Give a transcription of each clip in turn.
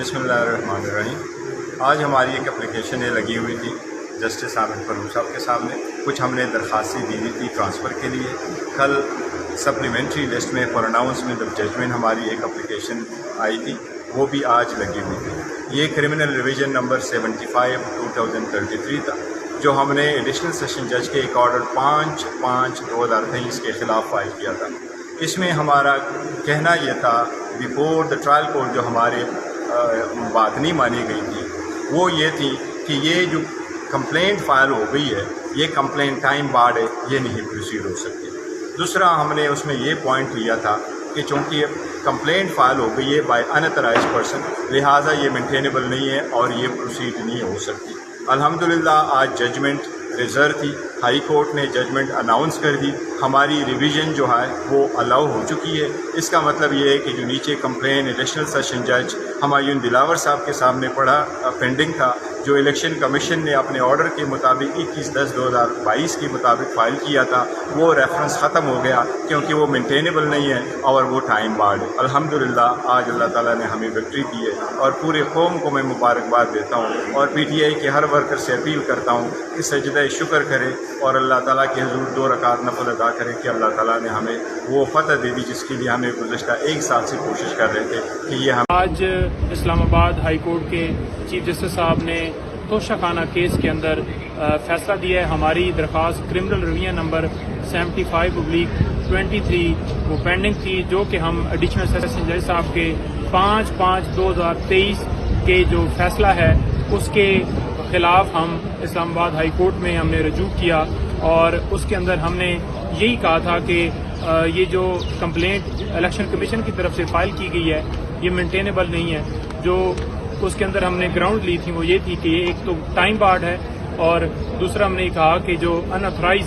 बिस्मिल्लाहिर्रहमानिर्रहीम। आज हमारी एक एप्लीकेशन लगी हुई थी जस्टिस आमिर फरूक साहब के सामने। कुछ हमने दरख्वास्तें दी थी ट्रांसफ़र के लिए। कल सप्लीमेंट्री लिस्ट में फॉर अनाउंसमेंट ऑफ जजमेंट हमारी एक एप्लीकेशन आई थी, वो भी आज लगी हुई थी। ये क्रिमिनल रिवीजन नंबर 75/2033 था, जो हमने एडिशनल सेशन जज के एक ऑर्डर 5/5/2023 के ख़िलाफ़ फाइल किया था। इसमें हमारा कहना यह था, बिफोर द ट्रायल कोर्ट जो हमारे बात नहीं मानी गई थी, वो ये थी कि ये जो कंप्लेंट फाइल हो गई है, ये कंप्लेंट टाइम बार्ड है, ये नहीं प्रोसीड हो सकती। दूसरा, हमने उसमें ये पॉइंट लिया था कि चूँकि कंप्लेंट फाइल हो गई है बाय अनऑथराइज्ड पर्सन, लिहाजा ये मेंटेनेबल नहीं है और ये प्रोसीड नहीं हो सकती। अल्हम्दुलिल्लाह आज जजमेंट रिजर्व थी, हाई कोर्ट ने जजमेंट अनाउंस कर दी। हमारी रिवीजन जो है वो अलाउ हो चुकी है। इसका मतलब ये है कि जो नीचे कंप्लेन एडिशनल सेशन जज हुमायूं दिलावर साहब के सामने पड़ा पेंडिंग था, जो इलेक्शन कमीशन ने अपने ऑर्डर के मुताबिक 21/10/2022 के मुताबिक फ़ाइल किया था, वो रेफरेंस ख़त्म हो गया क्योंकि वो मेंटेनेबल नहीं है और वो टाइम बार्ड है। अल्हम्दुलिल्लाह आज अल्लाह ताला ने हमें विक्ट्री दी है और पूरे कौम को मैं मुबारकबाद देता हूँ और PTI के हर वर्कर से अपील करता हूँ कि सजदा शुक्र करे और अल्लाह ताला के हुज़ूर 2 रकात नफल अदा करें कि अल्लाह ताला ने हमें वो फतह दे दी जिसके लिए हमें गुज़श्ता 1 साल से कोशिश कर रहे थे कि ये हम। आज इस्लामाबाद हाई कोर्ट के चीफ जस्टिस साहब ने तोशाखाना केस के अंदर फैसला दिया है। हमारी दरख्वास्त क्रिमिनल रिवीजन नंबर 75/23 वो पेंडिंग थी, जो कि हम एडिशनल सेशन जज साहब के 5/5/2023 के जो फैसला है उसके खिलाफ हम इस्लामाबाद हाई कोर्ट में हमने रजू किया और उसके अंदर हमने यही कहा था कि ये जो कंप्लेंट इलेक्शन कमीशन की तरफ से फाइल की गई है ये मेंटेनेबल नहीं है। जो उसके अंदर हमने ग्राउंड ली थी वो ये थी कि एक तो टाइम बार्ड है और दूसरा हमने कहा कि जो अनऑथराइज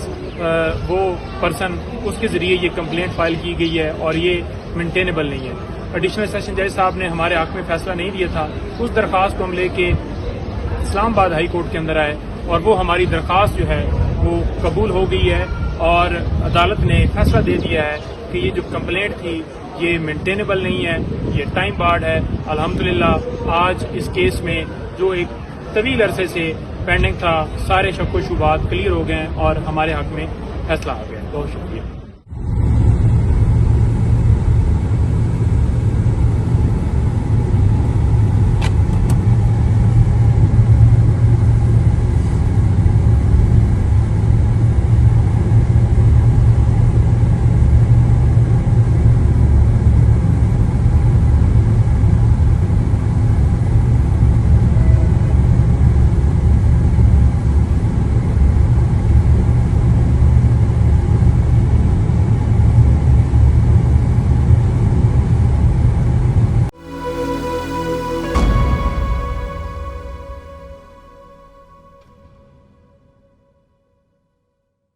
वो पर्सन उसके ज़रिए ये कंप्लेंट फाइल की गई है और ये मेंटेनेबल नहीं है। एडिशनल सेशन जज साहब ने हमारे हक में फैसला नहीं दिया था। उस दरख्वास्त को हम लेके इस्लामाबाद हाई कोर्ट के अंदर आए और वो हमारी दरख्वास्त जो है वो कबूल हो गई है और अदालत ने फैसला दे दिया है कि ये जो कंप्लेंट थी ये मेंटेनेबल नहीं है, ये टाइम बार्ड है। अल्हम्दुलिल्लाह आज इस केस में जो एक तवील अरसे से पेंडिंग था, सारे शक व शुबात क्लियर हो गए और हमारे हक में फैसला आ गया। बहुत शुक्रिया।